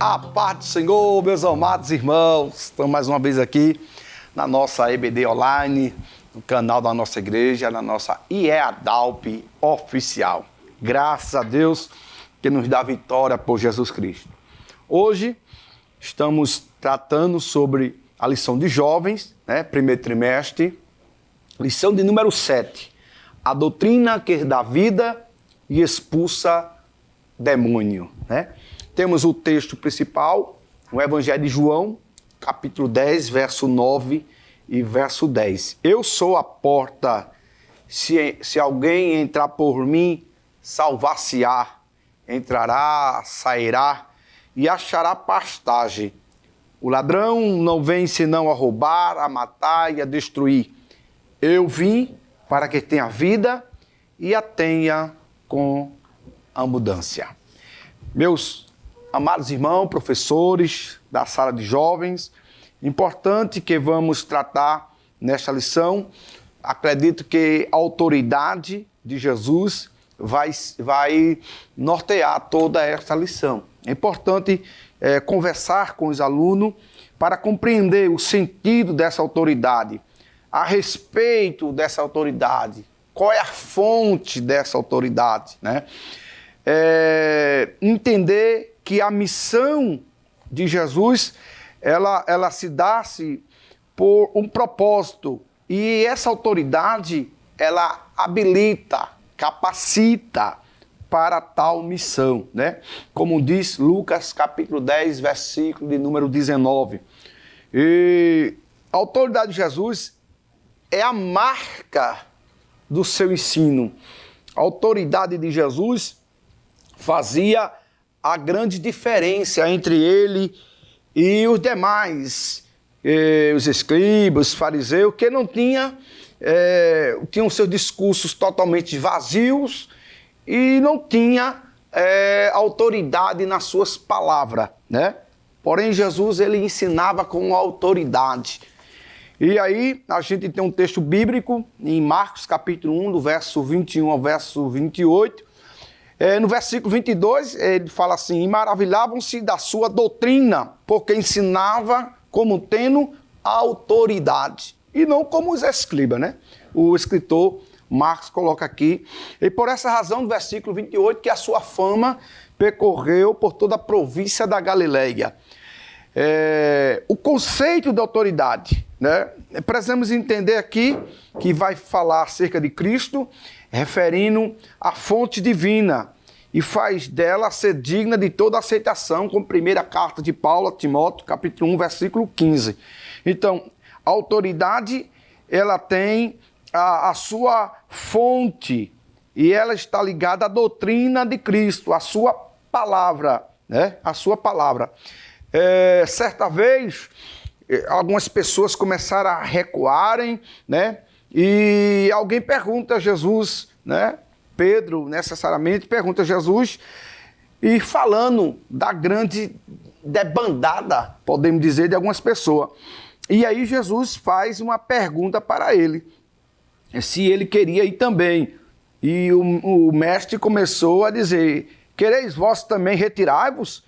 A paz do Senhor, meus amados irmãos. Estamos mais uma vez aqui na nossa EBD Online, no canal da nossa igreja, na nossa IEADALP oficial. Graças a Deus que nos dá vitória por Jesus Cristo. Hoje estamos tratando sobre a lição de jovens, primeiro trimestre, lição de número 7. A doutrina que dá vida e expulsa demônio, Temos o texto principal, o Evangelho de João, capítulo 10, verso 9 e verso 10. Eu sou a porta, se alguém entrar por mim, salvar-se-á, entrará, sairá e achará pastagem. O ladrão não vem senão a roubar, a matar e a destruir. Eu vim para que tenha vida e a tenha com abundância. Meus amados irmãos, professores da sala de jovens, importante que vamos tratar nesta lição. Acredito que a autoridade de Jesus vai nortear toda esta lição. É importante conversar com os alunos para compreender o sentido dessa autoridade, a respeito dessa autoridade, qual é a fonte dessa autoridade, entender que a missão de Jesus, ela se dá-se por um propósito. E essa autoridade, ela habilita, capacita para tal missão, Como diz Lucas capítulo 10, versículo de número 19. E a autoridade de Jesus é a marca do seu ensino. A autoridade de Jesus fazia a grande diferença entre ele e os demais, os escribas, os fariseus, que não tinham seus discursos totalmente vazios e não tinha autoridade nas suas palavras, Porém, Jesus, ele ensinava com autoridade. E aí, a gente tem um texto bíblico em Marcos capítulo 1, do verso 21 ao verso 28, no versículo 22, ele fala assim: e maravilhavam-se da sua doutrina, porque ensinava como tendo autoridade, e não como os escribas, O escritor Marcos coloca aqui, e por essa razão, no versículo 28, que a sua fama percorreu por toda a província da Galileia. O conceito de autoridade, Precisamos entender aqui que vai falar acerca de Cristo, referindo à fonte divina, e faz dela ser digna de toda aceitação, como primeira carta de Paulo a Timóteo, capítulo 1, versículo 15. Então, a autoridade, ela tem a sua fonte, e ela está ligada à doutrina de Cristo, à sua palavra, A sua palavra. Certa vez, algumas pessoas começaram a recuarem, E alguém pergunta a Jesus, Pedro, necessariamente, pergunta a Jesus, e falando da grande debandada, podemos dizer, de algumas pessoas. E aí Jesus faz uma pergunta para ele, se ele queria ir também. E o mestre começou a dizer: quereis vós também retirai-vos?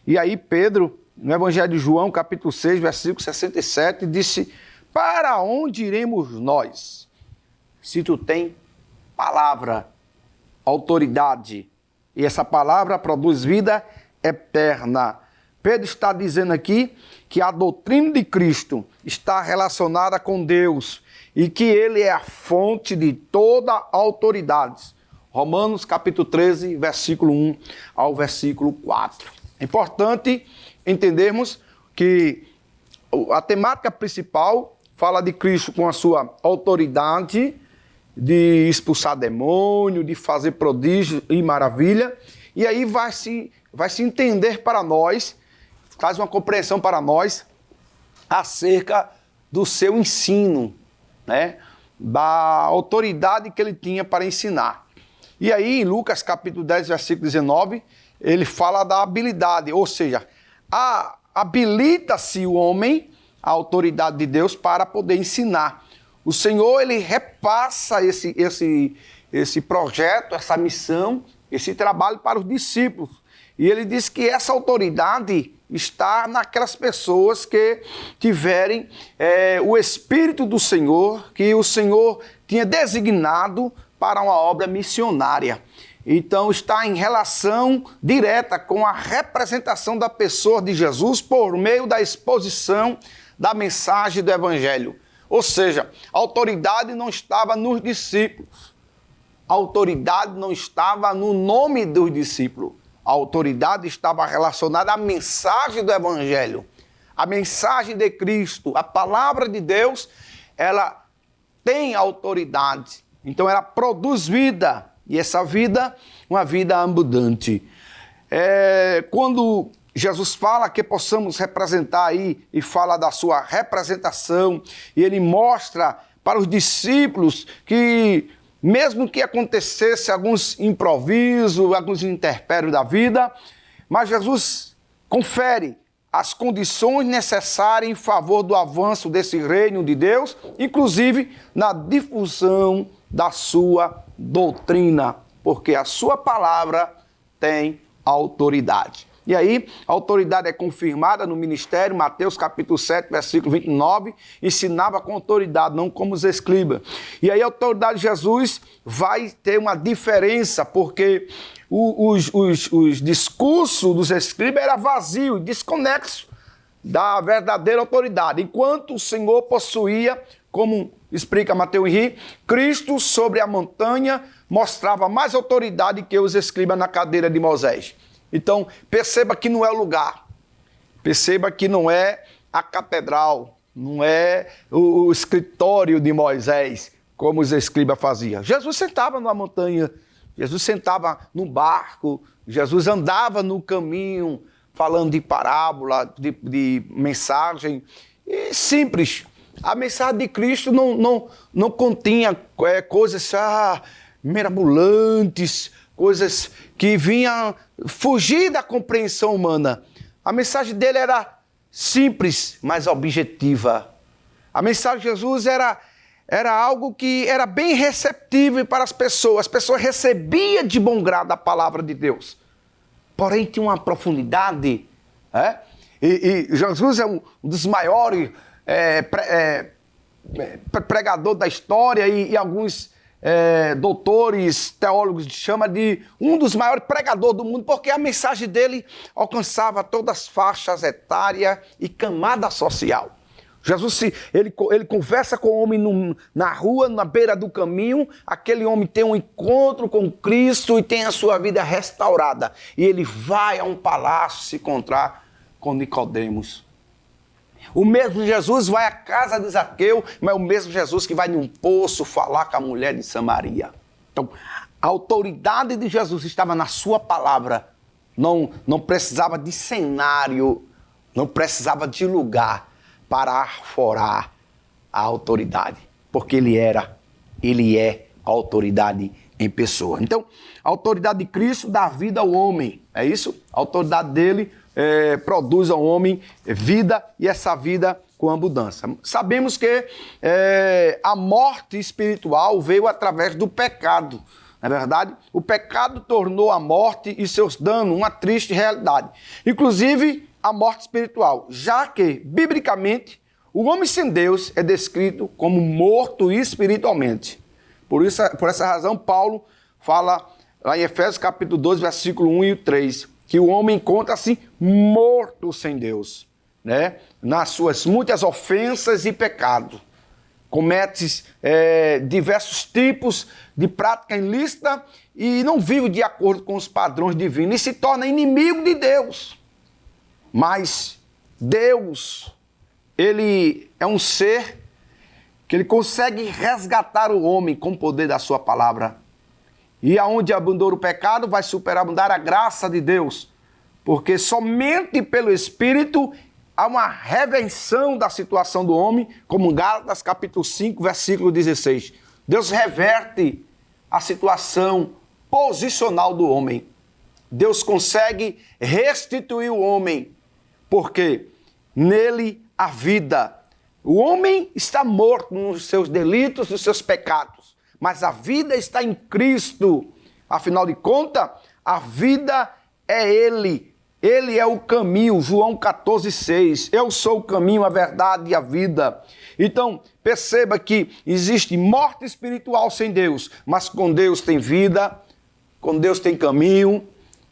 E aí Pedro, no Evangelho de João, capítulo 6, versículo 67, disse: para onde iremos nós? Se tu tem palavra, autoridade, e essa palavra produz vida eterna. Pedro está dizendo aqui que a doutrina de Cristo está relacionada com Deus e que ele é a fonte de toda autoridade. Romanos capítulo 13, versículo 1 ao versículo 4. É importante entendermos que a temática principal fala de Cristo com a sua autoridade de expulsar demônio, de fazer prodígio e maravilha. E aí vai se entender para nós, traz uma compreensão para nós acerca do seu ensino, Da autoridade que ele tinha para ensinar. E aí, em Lucas capítulo 10, versículo 19, ele fala da habilidade, ou seja, habilita-se o homem, a autoridade de Deus, para poder ensinar. O Senhor, ele repassa esse projeto, essa missão, esse trabalho para os discípulos. E ele diz que essa autoridade está naquelas pessoas que tiverem o Espírito do Senhor, que o Senhor tinha designado para uma obra missionária. Então está em relação direta com a representação da pessoa de Jesus por meio da exposição da mensagem do Evangelho. Ou seja, a autoridade não estava nos discípulos. A autoridade não estava no nome dos discípulos. A autoridade estava relacionada à mensagem do Evangelho. A mensagem de Cristo, a palavra de Deus, ela tem autoridade. Então ela produz vida. E essa vida, uma vida abundante. Quando Jesus fala que possamos representar aí e fala da sua representação, e ele mostra para os discípulos que mesmo que acontecesse alguns improvisos, alguns intempéries da vida, mas Jesus confere as condições necessárias em favor do avanço desse reino de Deus, inclusive na difusão da sua doutrina, porque a sua palavra tem autoridade. E aí, a autoridade é confirmada no ministério, Mateus capítulo 7, versículo 29, ensinava com autoridade, não como os escribas. E aí a autoridade de Jesus vai ter uma diferença, porque os discursos dos escribas eram vazios, desconexos da verdadeira autoridade, enquanto o Senhor possuía, como explica Mateus Henrique, Cristo sobre a montanha mostrava mais autoridade que os escribas na cadeira de Moisés. Então, perceba que não é o lugar, perceba que não é a catedral, não é o escritório de Moisés, como os escribas faziam. Jesus sentava numa montanha, Jesus sentava num barco, Jesus andava no caminho, falando de parábola, de mensagem, e simples. A mensagem de Cristo não continha coisas mirabolantes, coisas que vinham fugir da compreensão humana. A mensagem dele era simples, mas objetiva. A mensagem de Jesus era algo que era bem receptível para as pessoas. As pessoas recebiam de bom grado a palavra de Deus. Porém, tinha uma profundidade. E Jesus é um dos maiores pregadores da história e alguns doutores, teólogos chamam de um dos maiores pregadores do mundo, porque a mensagem dele alcançava todas as faixas etárias e camada social. Jesus, ele conversa com o homem na rua, na beira do caminho, aquele homem tem um encontro com Cristo e tem a sua vida restaurada. E ele vai a um palácio se encontrar com Nicodemos. O mesmo Jesus vai à casa de Zaqueu, mas é o mesmo Jesus que vai num poço falar com a mulher de Samaria. Então, a autoridade de Jesus estava na sua palavra. Não precisava de cenário, não precisava de lugar para arforar a autoridade, porque ele é a autoridade em pessoa. Então, a autoridade de Cristo dá vida ao homem, é isso? A autoridade dele produz ao homem vida, e essa vida com abundância. Sabemos que a morte espiritual veio através do pecado. Na verdade, o pecado tornou a morte e seus danos uma triste realidade. Inclusive, a morte espiritual, já que, biblicamente, o homem sem Deus é descrito como morto espiritualmente. Por essa razão, Paulo fala lá em Efésios capítulo 12, versículo 1 e 3, que o homem encontra-se morto sem Deus, né? Nas suas muitas ofensas e pecados. Comete diversos tipos de prática ilícita e não vive de acordo com os padrões divinos e se torna inimigo de Deus. Mas Deus, ele é um ser que ele consegue resgatar o homem com o poder da sua palavra. E aonde abundou o pecado, vai superabundar a graça de Deus. Porque somente pelo Espírito há uma revenção da situação do homem, como Gálatas capítulo 5, versículo 16. Deus reverte a situação posicional do homem. Deus consegue restituir o homem, porque nele há vida. O homem está morto nos seus delitos, nos seus pecados, mas a vida está em Cristo. Afinal de contas, a vida é Ele. Ele é o caminho, João 14,6. Eu sou o caminho, a verdade e a vida. Então, perceba que existe morte espiritual sem Deus, mas com Deus tem vida, com Deus tem caminho,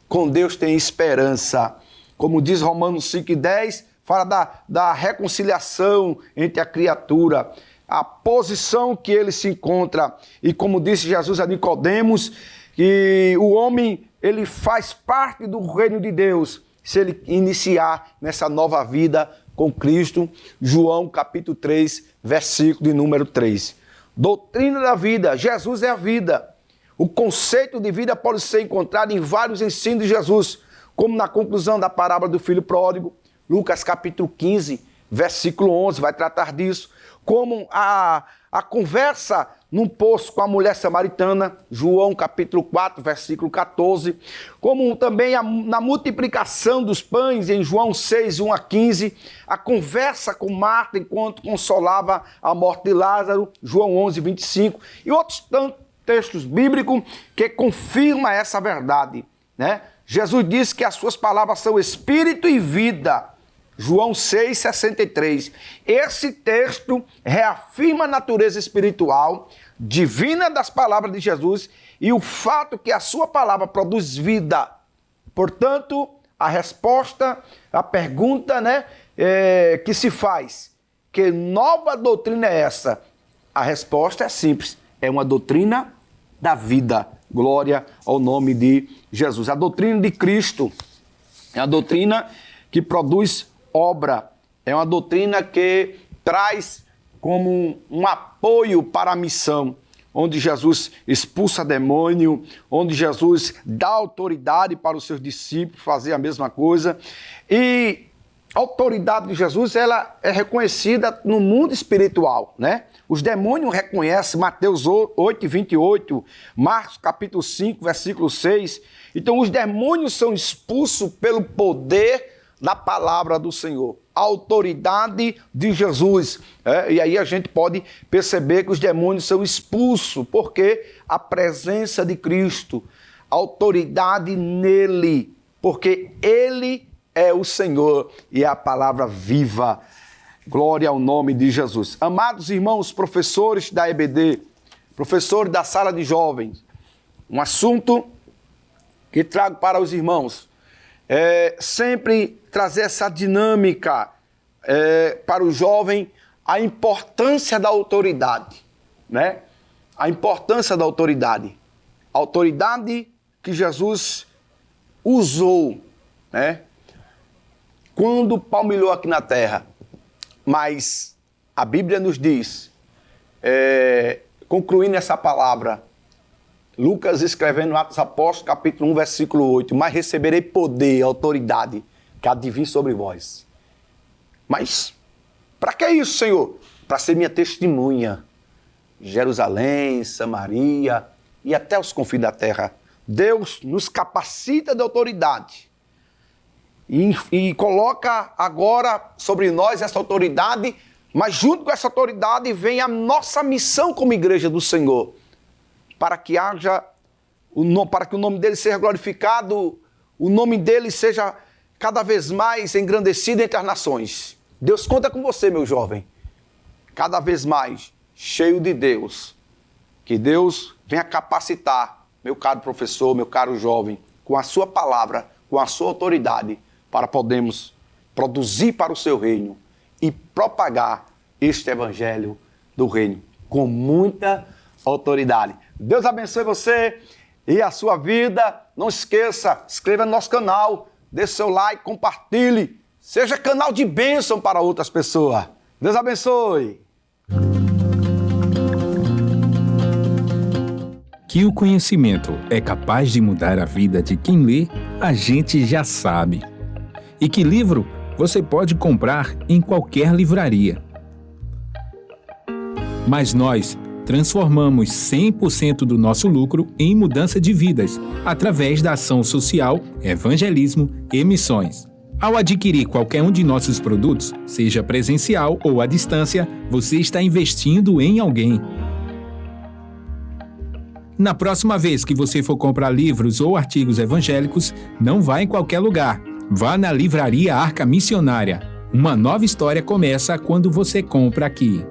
com Deus tem esperança. Como diz Romanos 5,10, fala da reconciliação entre a criatura, a posição que ele se encontra. E como disse Jesus a Nicodemos, que o homem ele faz parte do reino de Deus se ele iniciar nessa nova vida com Cristo. João capítulo 3, versículo de número 3. Doutrina da vida, Jesus é a vida. O conceito de vida pode ser encontrado em vários ensinos de Jesus, como na conclusão da parábola do filho pródigo, Lucas capítulo 15, versículo 11, vai tratar disso, como a conversa num poço com a mulher samaritana, João capítulo 4, versículo 14, como também na multiplicação dos pães em João 6, 1 a 15, a conversa com Marta enquanto consolava a morte de Lázaro, João 11, 25, e outros tantos textos bíblicos que confirmam essa verdade, né? Jesus disse que as suas palavras são espírito e vida, João 6, 63. Esse texto reafirma a natureza espiritual, divina das palavras de Jesus e o fato que a sua palavra produz vida. Portanto, a resposta, a pergunta, né, que se faz, que nova doutrina é essa? A resposta é simples, é uma doutrina da vida. Glória ao nome de Jesus. A doutrina de Cristo é uma doutrina que produz obra, é uma doutrina que traz como um apoio para a missão, onde Jesus expulsa demônio, onde Jesus dá autoridade para os seus discípulos fazer a mesma coisa. E a autoridade de Jesus, ela é reconhecida no mundo espiritual, né? Os demônios reconhecem, Mateus 8, 28, Marcos capítulo 5, versículo 6. Então os demônios são expulsos pelo poder da palavra do Senhor, a autoridade de Jesus. E aí a gente pode perceber que os demônios são expulsos, porque a presença de Cristo, a autoridade nele, porque ele é o Senhor e é a palavra viva. Glória ao nome de Jesus. Amados irmãos, professores da EBD, professores da sala de jovens, um assunto que trago para os irmãos. Sempre trazer essa dinâmica para o jovem, a importância da autoridade, né? A importância da autoridade. A autoridade que Jesus usou, né? Quando palmilhou aqui na terra. Mas a Bíblia nos diz, concluindo essa palavra, Lucas escrevendo no Atos dos Apóstolos, capítulo 1, versículo 8, mas receberei poder, autoridade, que há de vir sobre vós. Mas, para que isso, Senhor? Para ser minha testemunha. Jerusalém, Samaria e até os confins da terra. Deus nos capacita de autoridade. E coloca agora sobre nós essa autoridade, mas junto com essa autoridade vem a nossa missão como igreja do Senhor, para que o nome dele seja glorificado, o nome dele seja cada vez mais engrandecido entre as nações. Deus conta com você, meu jovem, cada vez mais cheio de Deus, que Deus venha capacitar, meu caro professor, meu caro jovem, com a sua palavra, com a sua autoridade, para podermos produzir para o seu reino e propagar este evangelho do reino com muita autoridade. Deus abençoe você e a sua vida. Não esqueça, inscreva no nosso canal, dê seu like, compartilhe, seja canal de bênção para outras pessoas. Deus abençoe. Que o conhecimento é capaz de mudar a vida de quem lê, a gente já sabe. E que livro você pode comprar em qualquer livraria. Mas nós transformamos 100% do nosso lucro em mudança de vidas, através da ação social, evangelismo e missões. Ao adquirir qualquer um de nossos produtos, seja presencial ou à distância, você está investindo em alguém. Na próxima vez que você for comprar livros ou artigos evangélicos, não vá em qualquer lugar. Vá na Livraria Arca Missionária. Uma nova história começa quando você compra aqui.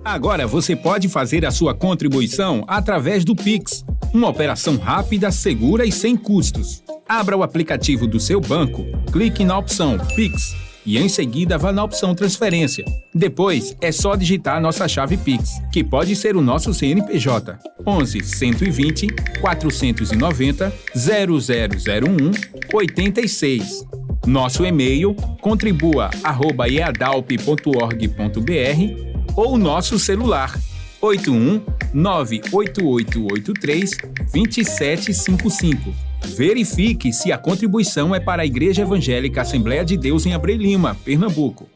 Agora você pode fazer a sua contribuição através do Pix, uma operação rápida, segura e sem custos. Abra o aplicativo do seu banco, clique na opção Pix e em seguida vá na opção Transferência. Depois é só digitar nossa chave Pix, que pode ser o nosso CNPJ 11 120 490 0001 86. Nosso e-mail contribua@eadalp.org.br ou nosso celular 81 98883 2755. Verifique se a contribuição é para a Igreja Evangélica Assembleia de Deus em Abreu Lima, Pernambuco.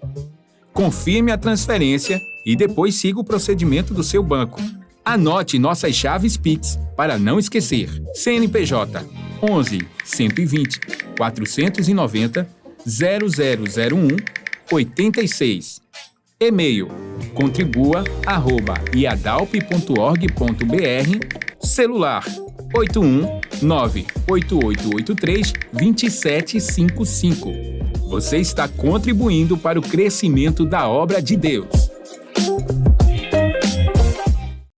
Confirme a transferência e depois siga o procedimento do seu banco. Anote nossas chaves Pix para não esquecer. CNPJ 11 120 490 0001 86. E-mail contribua@iadalp.org.br. Celular 81 98883 2755. Você está contribuindo para o crescimento da obra de Deus.